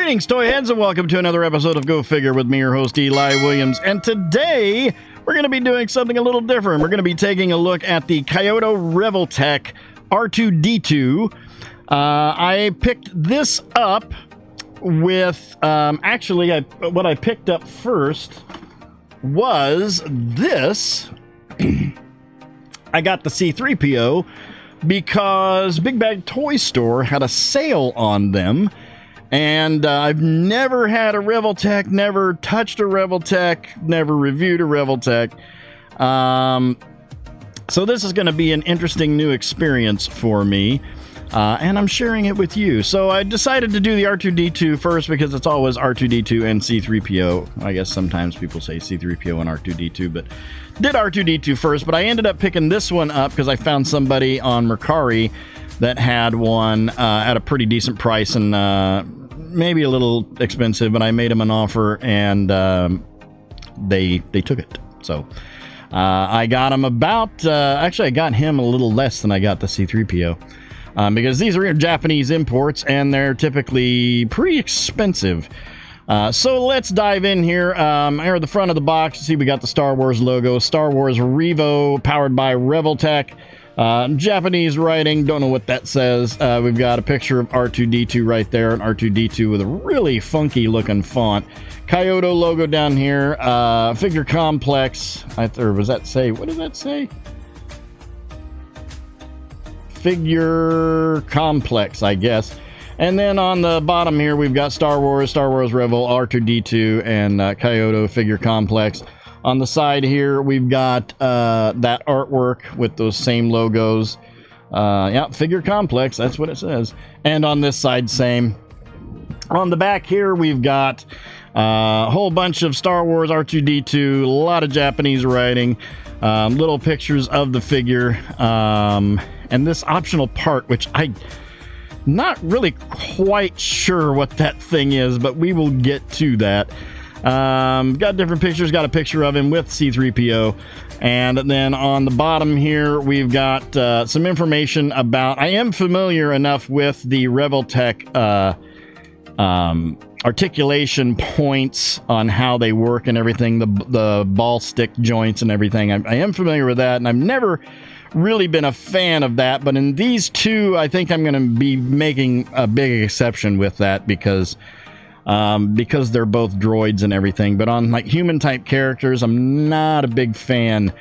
Greetings, toy heads, and welcome to another episode of Go Figure with me, your host, Eli Williams. And today, we're going to be doing something a little different. We're going to be taking a look at the Kaiyodo Revoltech R2D2. I picked this up with, what I picked up first was this. I got the C3PO because Big Bag Toy Store had a sale on them. And I've never had a Revoltech, never touched a Revoltech, never reviewed a Revoltech. So this is going to be an interesting new experience for me. And I'm sharing it with you. So I decided to do the R2D2 first because it's always R2D2 and C3PO. I guess sometimes people say C3PO and R2D2, but did R2D2 first. But I ended up picking this one up because I found somebody on Mercari that had one at a pretty decent price and maybe a little expensive, but I made them an offer and they took it. So I got them about, actually I got him a little less than I got the C3PO. Because these are Japanese imports and they're typically pretty expensive. So let's dive in here. Here at the front of the box, see we got the Star Wars logo, Star Wars Revo, powered by Revoltech. Japanese writing, don't know what that says. We've got a picture of R2D2 right there, an R2D2 with a really funky looking font. Kaiyodo logo down here, figure complex, or was that say, what does that say? Figure complex, I guess. And then on the bottom here, we've got Star Wars Revo, R2D2, and Kaiyodo figure complex. On the side here, we've got that artwork with those same logos. Yeah, figure complex, that's what it says. And on this side, same. On the back here, we've got a whole bunch of Star Wars R2D2, a lot of Japanese writing, little pictures of the figure, and this optional part, which I'm not really quite sure what that thing is, but we will get to that. Got different pictures, got a picture of him with C3PO, and then on the bottom here we've got some information about, I am familiar enough with the Revoltech articulation points on how they work and everything, the ball stick joints and everything. I am familiar with that, and I've never really been a fan of that, but in these two I think I'm going to be making a big exception with that because they're both droids and everything. But on like human type characters, I'm not a big fan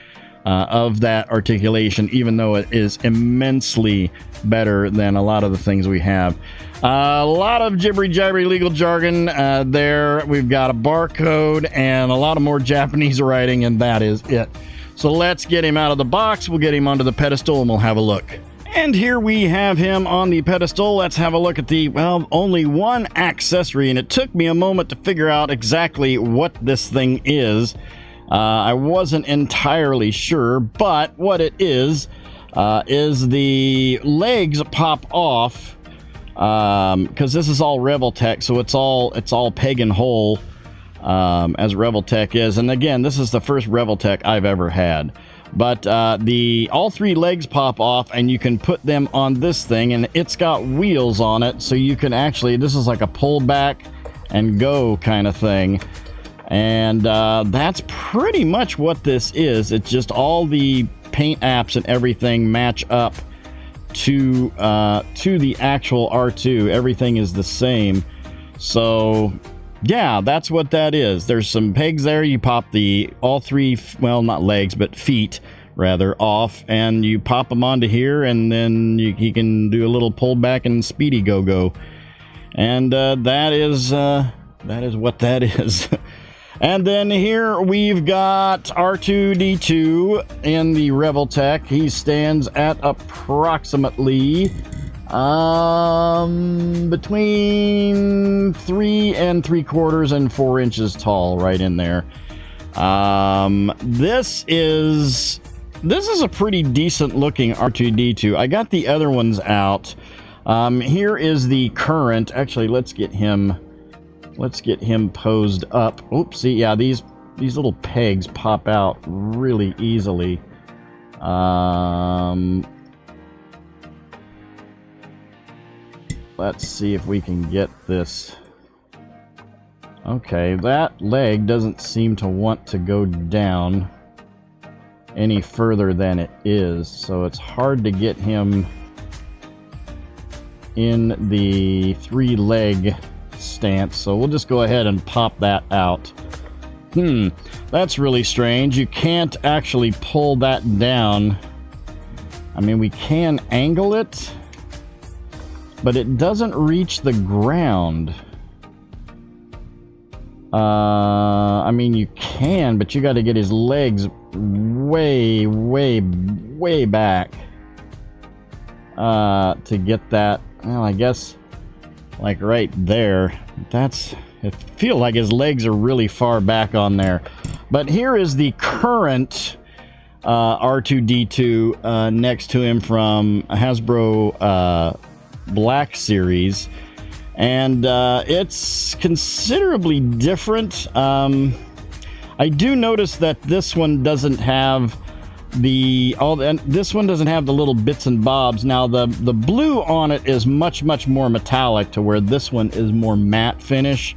of that articulation, even though it is immensely better than a lot of the things we have. A lot of jibbery jabbery legal jargon there. We've got a barcode and a lot of more Japanese writing, and that is it. So let's get him out of the box. We'll get him onto the pedestal and we'll have a look. And here we have him on the pedestal. Let's have a look at the, well, only one accessory, and it took me a moment to figure out exactly what this thing is. I wasn't entirely sure, but what it is the legs pop off, because this is all Revoltech, so it's all peg and hole, as Revoltech is. And again, this is the first Revoltech I've ever had. But all three legs pop off and you can put them on this thing, and it's got wheels on it, so you can actually, this is like a pull back and go kind of thing. And that's pretty much what this is. It's just all the paint apps and everything match up to the actual R2. Everything is the same. So yeah, that's what that is. There's some pegs there. You pop all three, well, not legs, but feet rather, off, and you pop them onto here, and then he can do a little pullback and speedy go. And that is what that is. And then here we've got R2D2 in the Revoltech. He stands at approximately between 3 3/4 and 4 inches tall, right in there. This is a pretty decent looking R2D2. I got the other ones out. Here is the current. Actually, let's get him posed up. Oops, see, yeah, these little pegs pop out really easily. Let's see if we can get this Okay, that leg doesn't seem to want to go down any further than it is, so it's hard to get him in the 3-leg stance, so we'll just go ahead and pop that out. That's really strange. You can't actually pull that down. I mean, we can angle it, but it doesn't reach the ground. I mean, you can, but you got to get his legs way, way, way back to get that. Well, I guess like right there. I feel like his legs are really far back on there. But here is the current R2D2 next to him from Hasbro Black Series. And it's considerably different. I do notice that this one doesn't have this one doesn't have the little bits and bobs. Now the blue on it is much more metallic, to where this one is more matte finish.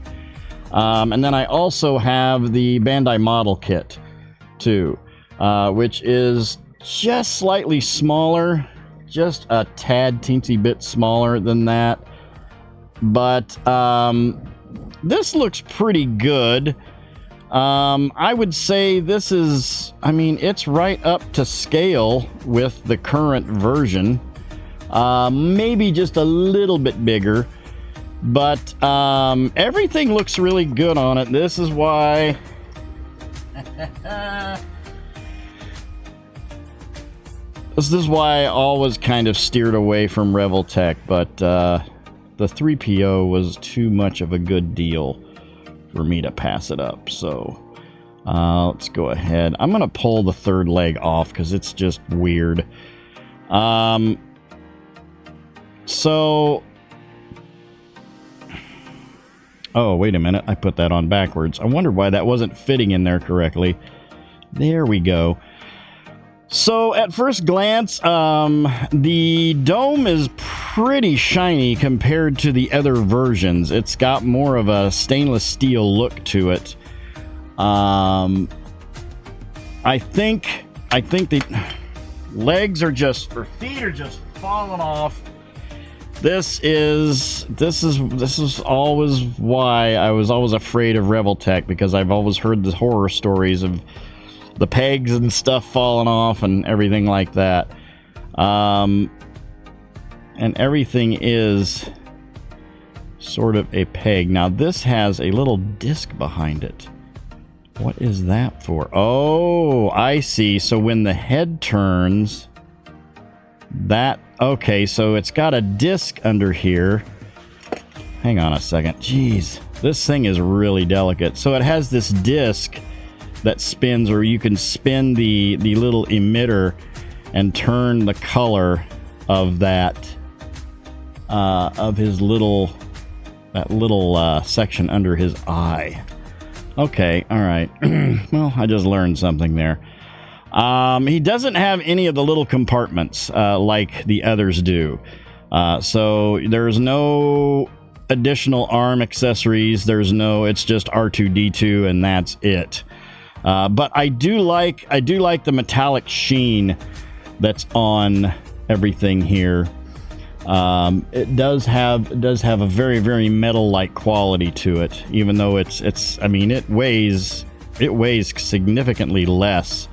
And then I also have the Bandai model kit too, which is just slightly smaller, just a tad teensy bit smaller than that. But this looks pretty good. I would say this is, I mean, it's right up to scale with the current version. Maybe just a little bit bigger. But everything looks really good on it. This is why... This is why I always kind of steered away from Revoltech, but the 3PO was too much of a good deal for me to pass it up. So let's go ahead. I'm going to pull the 3rd leg off because it's just weird. So... Oh, wait a minute. I put that on backwards. I wonder why that wasn't fitting in there correctly. There we go. So, at first glance, the dome is pretty shiny compared to the other versions. It's got more of a stainless steel look to it. I think the legs are just, or feet are just falling off. This is always why I was always afraid of Revoltech, because I've always heard the horror stories of the pegs and stuff falling off and everything like that. And everything is sort of a peg. Now this has a little disc behind it. What is that for? Oh, I see. So when the head turns, that... Okay, so it's got a disc under here. Hang on a second. Jeez, this thing is really delicate. So it has this disc that spins, or you can spin the little emitter and turn the color of that of his little section under his eye. Okay, all right. Well, I just learned something there. He doesn't have any of the little compartments like the others do. So there's no additional arm accessories. It's just R2D2 and that's it. But I do like the metallic sheen that's on everything here. It does have a very, very metal-like quality to it, even though I mean, it weighs significantly less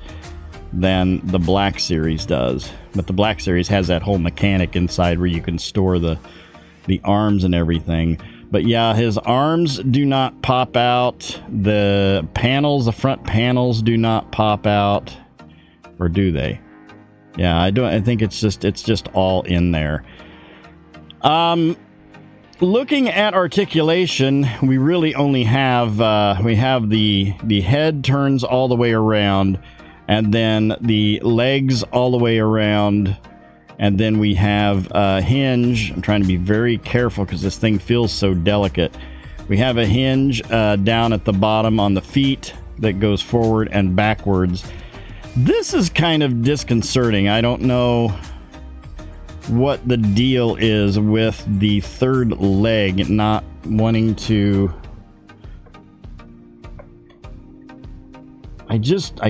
than the Black Series does. But the Black Series has that whole mechanic inside where you can store the arms and everything. But yeah, his arms do not pop out. The front panels do not pop out. Or do they? Yeah, I think it's just all in there. Looking at articulation, we really only have we have the head turns all the way around, and then the legs all the way around, and then we have a hinge. I'm trying to be very careful because this thing feels so delicate. We have a hinge down at the bottom on the feet that goes forward and backwards. This is kind of disconcerting. I don't know what the deal is with the third leg not wanting to I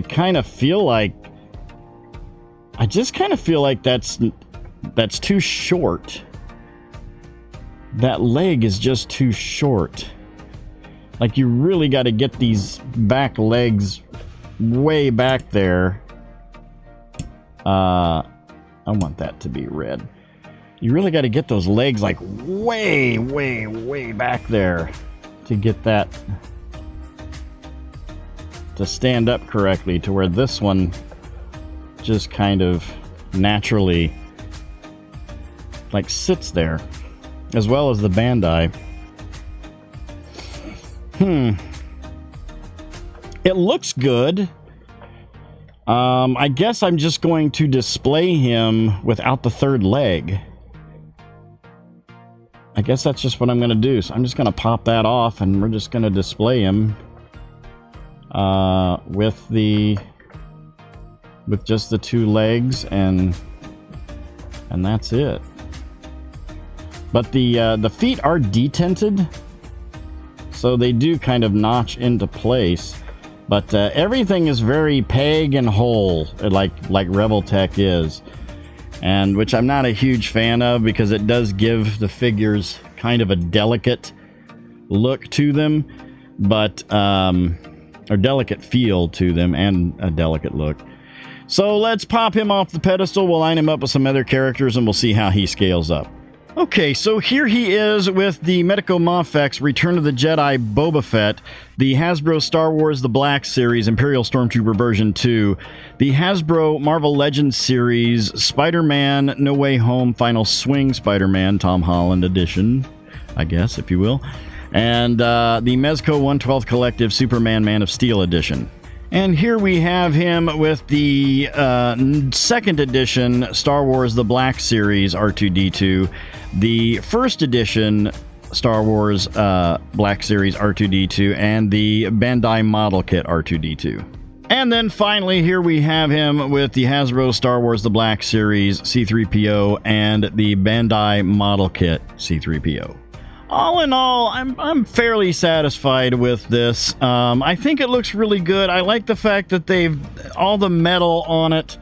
kind of feel like that's too short. That leg is just too short. Like, you really got to get these back legs way back there. I want that to be red. You really got to get those legs like way, way, way back there to get that to stand up correctly, to where this one just kind of naturally like sits there, as well as the Bandai. It looks good. I guess I'm just going to display him without the third leg. I guess that's just what I'm going to do. So I'm just going to pop that off, and we're just going to display him with just the two legs, and that's it. But the feet are detented, so they do kind of notch into place. But everything is very peg and hole, like Revoltech is. And which I'm not a huge fan of, because it does give the figures kind of a delicate look to them, but or delicate feel to them, and a delicate look. So let's pop him off the pedestal. We'll line him up with some other characters, and we'll see how he scales up. Okay, so here he is with the Medico Mafex Return of the Jedi Boba Fett, the Hasbro Star Wars The Black Series Imperial Stormtrooper version 2, the Hasbro Marvel Legends Series Spider-Man No Way Home Final Swing Spider-Man Tom Holland edition, I guess, if you will, and the Mezco 1/12 Collective Superman Man of Steel edition. And here we have him with the second edition Star Wars The Black Series R2D2, the first edition Star Wars Black Series R2D2, and the Bandai Model Kit R2D2. And then finally, here we have him with the Hasbro Star Wars The Black Series C-3PO and the Bandai Model Kit C-3PO. All in all, I'm fairly satisfied with this. I think it looks really good. I like the fact that all the metal on it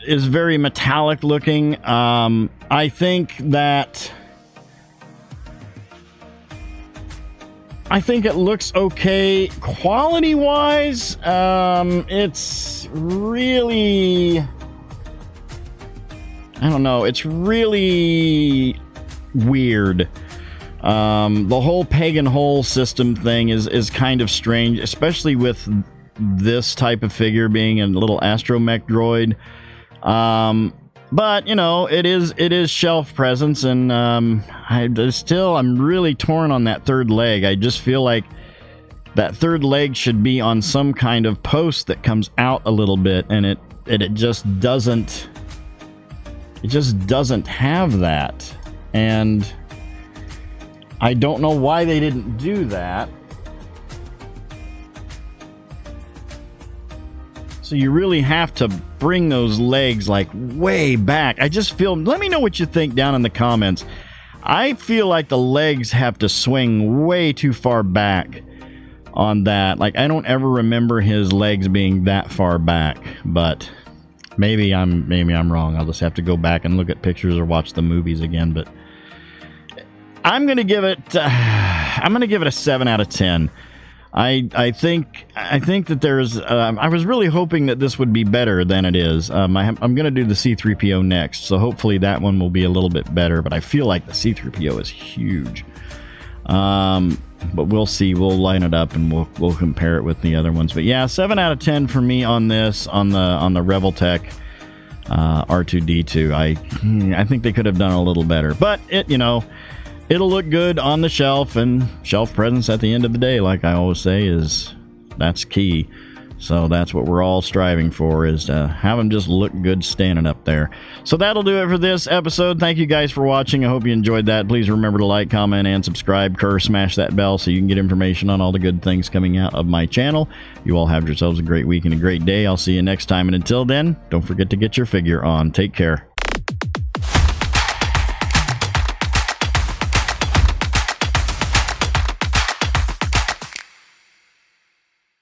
is very metallic looking. I think it looks okay quality wise. It's really, I don't know, it's really weird. The whole peg and hole system thing is kind of strange, especially with this type of figure being a little astromech droid. But you know, it is shelf presence, and I'm really torn on that third leg. I just feel like that third leg should be on some kind of post that comes out a little bit, and it just doesn't. It just doesn't have that. And I don't know why they didn't do that. So you really have to bring those legs like way back. I just feel, let me know what you think down in the comments. I feel like the legs have to swing way too far back on that. Like, I don't ever remember his legs being that far back, but maybe I'm wrong. I'll just have to go back and look at pictures or watch the movies again, but I'm going to give it a 7 out of 10. I think that there's I was really hoping that this would be better than it is. I'm going to do the C-3PO next, so hopefully that one will be a little bit better, but I feel like the C-3PO is huge. But we'll see. We'll line it up and we'll compare it with the other ones. But yeah, 7 out of 10 for me on this, on the Revoltech R2D2. I think they could have done a little better, but it'll look good on the shelf, and shelf presence at the end of the day, like I always say, that's key. So that's what we're all striving for, is to have them just look good standing up there. So that'll do it for this episode. Thank you guys for watching. I hope you enjoyed that. Please remember to like, comment, and subscribe. Smash that bell so you can get information on all the good things coming out of my channel. You all have yourselves a great week and a great day. I'll see you next time, and until then, don't forget to get your figure on. Take care.